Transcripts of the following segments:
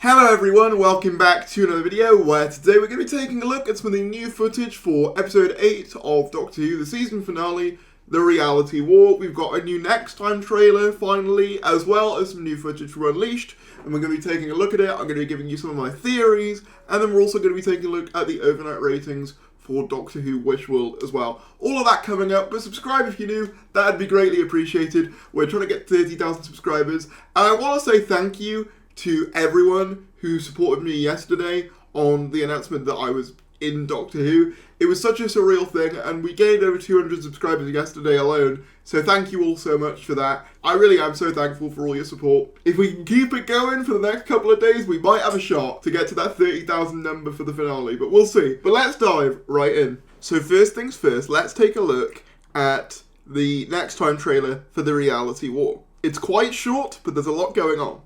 Hello everyone, welcome back to another video where today we're going to be taking a look at some of the new footage for episode 8 of Doctor Who, the season finale, The Reality War. We've got a new Next Time trailer finally, as well as some new footage from Unleashed, and we're going to be taking a look at it. I'm going to be giving you some of my theories, and then we're also going to be taking a look at the overnight ratings for Doctor Who Wishworld as well. All of that coming up, but subscribe if you're new, that'd be greatly appreciated. We're trying to get 30,000 subscribers, and I want to say thank you to everyone who supported me yesterday on the announcement that I was in Doctor Who. It was such a surreal thing, and we gained over 200 subscribers yesterday alone, so thank you all so much for that. I really am so thankful for all your support. If we can keep it going for the next couple of days, we might have a shot to get to that 30,000 number for the finale, but we'll see. But let's dive right in. So first things first, let's take a look at the Next Time trailer for The Reality War. It's quite short, but there's a lot going on.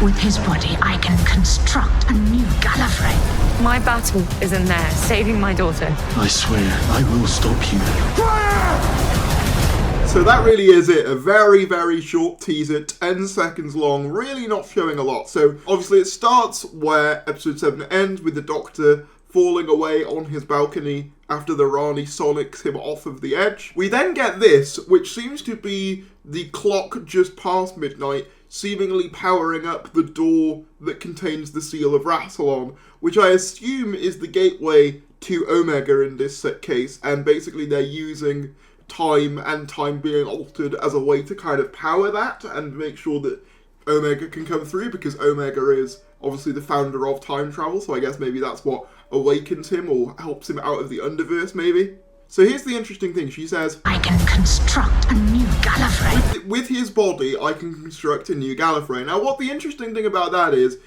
With his body, I can construct a new Gallifrey. My battle is in there, saving my daughter. I swear, I will stop you. Fire! So that really is it. A very, very short teaser, 10 seconds long, really not showing a lot. So obviously it starts where episode 7 ends with the Doctor falling away on his balcony after the RANI sonics him off of the edge. We then get this, which seems to be the clock just past midnight, seemingly powering up the door that contains the seal of Rassilon, which I assume is the gateway to Omega in this case, and basically they're using time and time being altered as a way to kind of power that and make sure that Omega can come through, because Omega is obviously the founder of time travel, so I guess maybe that's what awakens him or helps him out of the Underverse, maybe. So here's the interesting thing. She says, I can construct a new Gallifrey. With his body, I can construct a new Gallifrey. Now, what the interesting thing about that is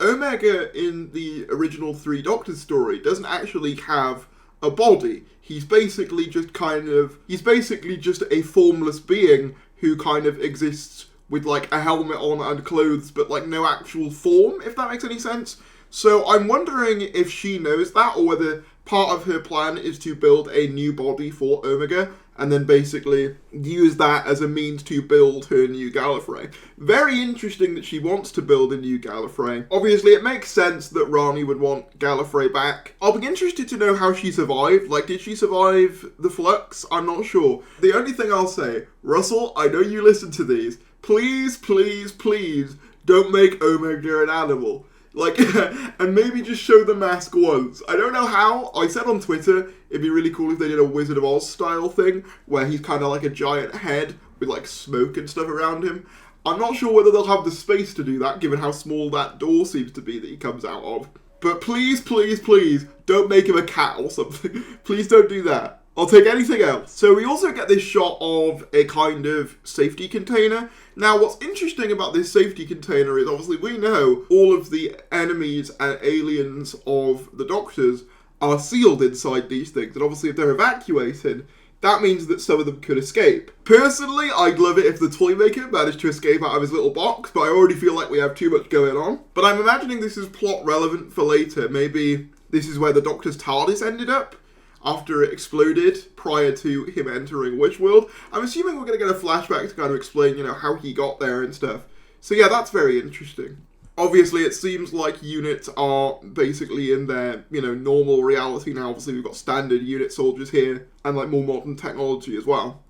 Omega in the original Three Doctors story doesn't actually have a body. He's basically just a formless being who kind of exists with like a helmet on and clothes, but like no actual form, if that makes any sense. So I'm wondering if she knows that, or whether part of her plan is to build a new body for Omega, and then basically use that as a means to build her new Gallifrey. Very interesting that she wants to build a new Gallifrey. Obviously, it makes sense that RANI would want Gallifrey back. I'll be interested to know how she survived. Like, did she survive the Flux? I'm not sure. The only thing I'll say, Russell, I know you listen to these. Please, please, please don't make Omega an animal. Like, and maybe just show the mask once. I don't know how. I said on Twitter, it'd be really cool if they did a Wizard of Oz style thing, where he's kind of like a giant head with like smoke and stuff around him. I'm not sure whether they'll have the space to do that, given how small that door seems to be that he comes out of. But please, please, please, don't make him a cat or something. Please don't do that. I'll take anything else. So we also get this shot of a kind of safety container. Now, what's interesting about this safety container is obviously we know all of the enemies and aliens of the Doctors are sealed inside these things. And obviously if they're evacuated, that means that some of them could escape. Personally, I'd love it if the Toymaker managed to escape out of his little box, but I already feel like we have too much going on. But I'm imagining this is plot relevant for later. Maybe this is where the Doctor's TARDIS ended up after it exploded prior to him entering Wishworld. I'm assuming we're going to get a flashback to kind of explain, you know, how he got there and stuff. So yeah, that's very interesting. Obviously, it seems like units are basically in their, you know, normal reality now. Obviously, we've got standard unit soldiers here and like more modern technology as well.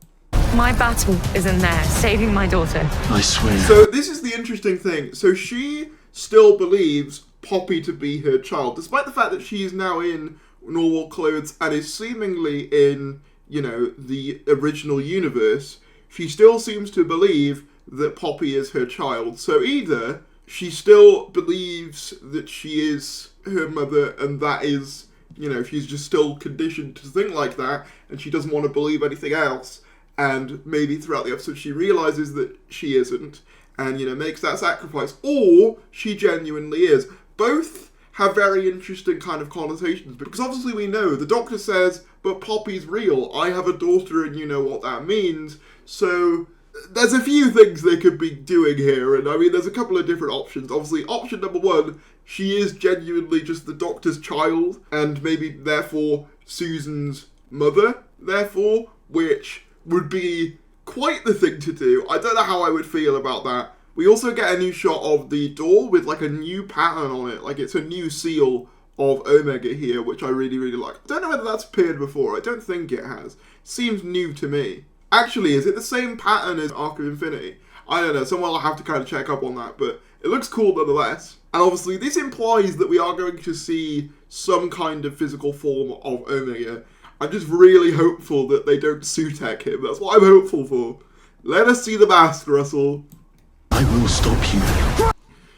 My battle is in there, saving my daughter. I swear. So this is the interesting thing. So she still believes Poppy to be her child, despite the fact that she is now in normal clothes and is seemingly in, you know, the original universe. She still seems to believe that Poppy is her child. So either she still believes that she is her mother, and that is, you know, she's just still conditioned to think like that, and she doesn't want to believe anything else, and maybe throughout the episode she realizes that she isn't, and, you know, makes that sacrifice, or she genuinely is. Both have very interesting kind of connotations, because obviously we know, the Doctor says, but Poppy's real, I have a daughter and you know what that means, so there's a few things they could be doing here, and I mean there's a couple of different options. Obviously option number one, she is genuinely just the Doctor's child, and maybe therefore Susan's mother, therefore, which would be quite the thing to do. I don't know how I would feel about that. We also get a new shot of the door with like a new pattern on it, like it's a new seal of Omega here, which I really, really like. I don't know whether that's appeared before. I don't think it has. Seems new to me. Actually, is it the same pattern as Arc of Infinity? I don't know. Someone will have to kind of check up on that, but it looks cool nonetheless. And obviously, this implies that we are going to see some kind of physical form of Omega. I'm just really hopeful that they don't Sutek him. That's what I'm hopeful for. Let us see the mask, Russell. I will stop you.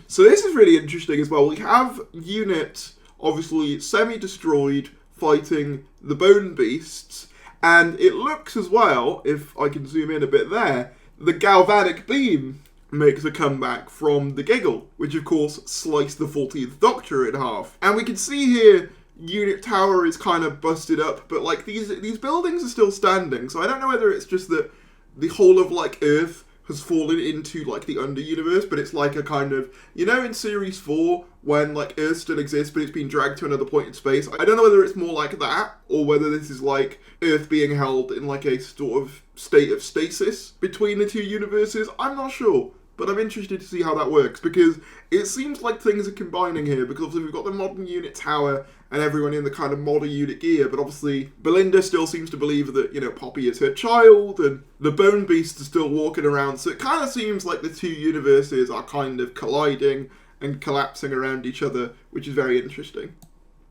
So this is really interesting as well. We have Unit, obviously semi-destroyed, fighting the Bone Beasts. And it looks as well, if I can zoom in a bit there, the galvanic beam makes a comeback from the Giggle, which of course sliced the 14th Doctor in half. And we can see here Unit Tower is kind of busted up, but like these buildings are still standing. So I don't know whether it's just that the whole of like Earth has fallen into like the under-universe, but it's like a kind of, you know, in Series 4 when like Earth still exists but it's been dragged to another point in space. I don't know whether it's more like that or whether this is like Earth being held in like a sort of state of stasis between the two universes. I'm not sure, but I'm interested to see how that works, because it seems like things are combining here, because obviously we've got the modern Unit Tower and everyone in the kind of modern unit gear, but obviously Belinda still seems to believe that, you know, Poppy is her child, and the Bone Beasts are still walking around, so it kind of seems like the two universes are kind of colliding and collapsing around each other, which is very interesting.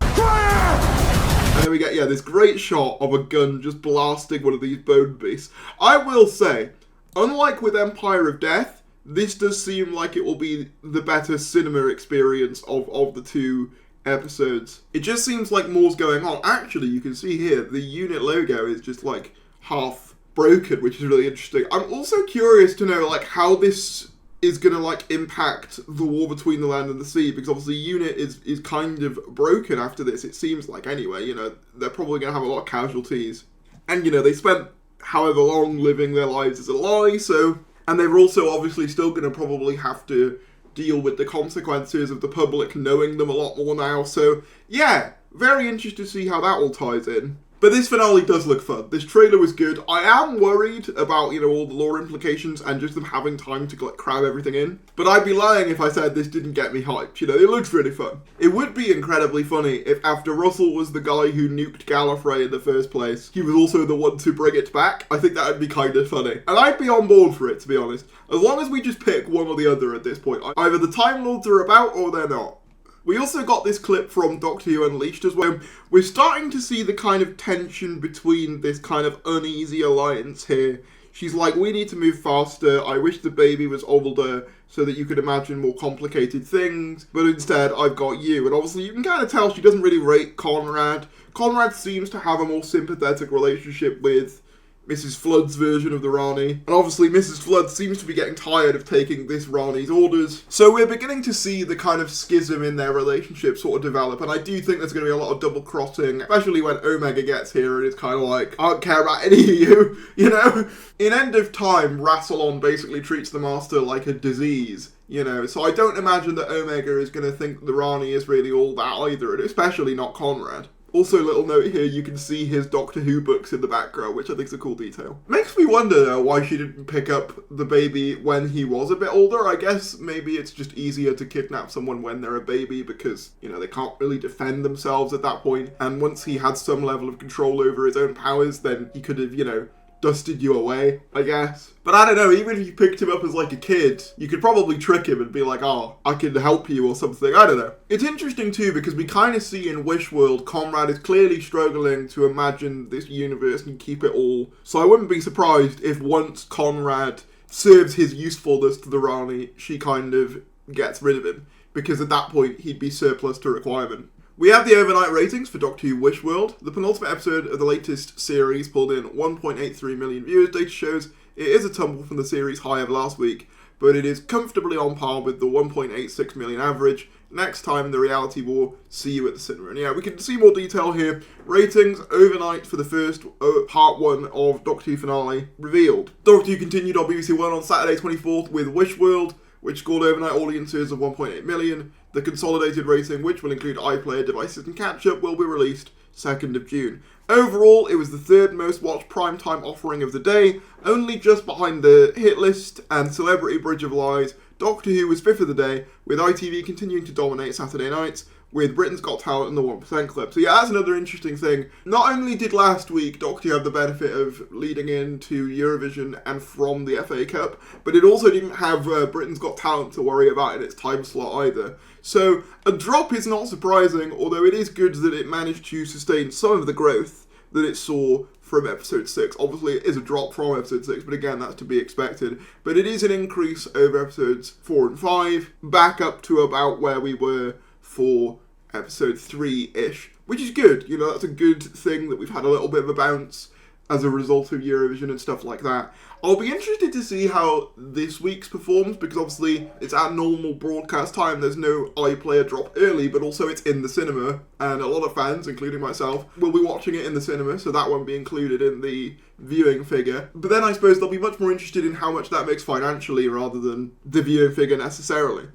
And then we get, this great shot of a gun just blasting one of these Bone Beasts. I will say, unlike with Empire of Death, this does seem like it will be the better cinema experience of the two episodes. It just seems like more's going on. Actually, you can see here, the unit logo is just like half broken, which is really interesting. I'm also curious to know like how this is going to like impact the war between the land and the sea, because obviously unit is kind of broken after this, it seems like anyway. You know, they're probably going to have a lot of casualties. And, you know, they spent however long living their lives as a lie, so... And they're also obviously still going to probably have to deal with the consequences of the public knowing them a lot more now. So, yeah, very interested to see how that all ties in. But this finale does look fun. This trailer was good. I am worried about, you know, all the lore implications and just them having time to like cram everything in. But I'd be lying if I said this didn't get me hyped. You know, it looks really fun. It would be incredibly funny if after Russell was the guy who nuked Gallifrey in the first place, he was also the one to bring it back. I think that would be kind of funny. And I'd be on board for it, to be honest. As long as we just pick one or the other at this point. Either the Time Lords are about or they're not. We also got this clip from Doctor Who Unleashed as well. We're starting to see the kind of tension between this kind of uneasy alliance here. She's like, we need to move faster. I wish the baby was older so that you could imagine more complicated things. But instead, I've got you. And obviously, you can kind of tell she doesn't really rate Conrad. Conrad seems to have a more sympathetic relationship with Mrs. Flood's version of the RANI. And obviously Mrs. Flood seems to be getting tired of taking this RANI's orders. So we're beginning to see the kind of schism in their relationship sort of develop, and I do think there's going to be a lot of double crossing, especially when Omega gets here and it's kind of like, I don't care about any of you, you know? In End of Time, Rassilon basically treats the Master like a disease, you know, so I don't imagine that Omega is going to think the RANI is really all that either, and especially not Conrad. Also, a little note here, you can see his Doctor Who books in the background, which I think is a cool detail. Makes me wonder, though, why she didn't pick up the baby when he was a bit older. I guess maybe it's just easier to kidnap someone when they're a baby because, you know, they can't really defend themselves at that point. And once he had some level of control over his own powers, then he could have, you know, dusted you away, I guess. But I don't know, even if you picked him up as like a kid, you could probably trick him and be like, oh, I can help you or something, I don't know. It's interesting too because we kind of see in Wish World, Conrad is clearly struggling to imagine this universe and keep it all. So I wouldn't be surprised if once Conrad serves his usefulness to the RANI, she kind of gets rid of him. Because at that point, he'd be surplus to requirement. We have the overnight ratings for Doctor Who Wish World. The penultimate episode of the latest series pulled in 1.83 million viewers. Data shows it is a tumble from the series high of last week, but it is comfortably on par with the 1.86 million average. Next time, the reality will see you at the cinema. And yeah, we can see more detail here. Ratings overnight for the first part 1 of Doctor Who finale revealed. Doctor Who continued on BBC One on Saturday 24th with Wish World, which scored overnight audiences of 1.8 million. The consolidated rating, which will include iPlayer devices and catch-up, will be released 2nd of June. Overall, it was the 3rd most watched primetime offering of the day, only just behind the Hit List and Celebrity Bridge of Lies. Doctor Who was 5th of the day, with ITV continuing to dominate Saturday nights, with Britain's Got Talent and the 1% Club. So yeah, that's another interesting thing. Not only did last week Doctor Who have the benefit of leading into Eurovision and from the FA Cup, but it also didn't have Britain's Got Talent to worry about in its time slot either. So a drop is not surprising, although it is good that it managed to sustain some of the growth that it saw from episode 6. Obviously it is a drop from episode 6, but again, that's to be expected. But it is an increase over episodes 4 and 5, back up to about where we were for episode 3-ish, which is good. You know, that's a good thing that we've had a little bit of a bounce as a result of Eurovision and stuff like that. I'll be interested to see how this week's performs, because obviously it's at normal broadcast time. There's no iPlayer drop early, but also it's in the cinema, and a lot of fans, including myself, will be watching it in the cinema, so that won't be included in the viewing figure. But then I suppose they'll be much more interested in how much that makes financially rather than the viewing figure necessarily.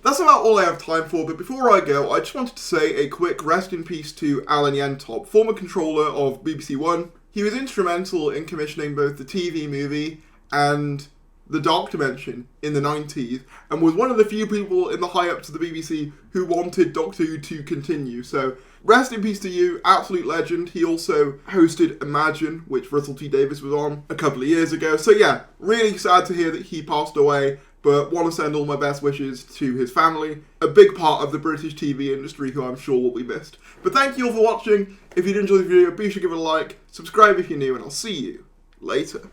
That's about all I have time for, but before I go, I just wanted to say a quick rest in peace to Alan Yentob, former controller of BBC One. He was instrumental in commissioning both the TV movie and the Dark Dimension in the 90s, and was one of the few people in the high-ups of the BBC who wanted Doctor Who to continue. So, rest in peace to you, absolute legend. He also hosted Imagine, which Russell T Davies was on a couple of years ago. So yeah, really sad to hear that he passed away, but want to send all my best wishes to his family, a big part of the British TV industry who I'm sure will be missed. But thank you all for watching. If you did enjoy the video, be sure to give it a like, subscribe if you're new, and I'll see you later.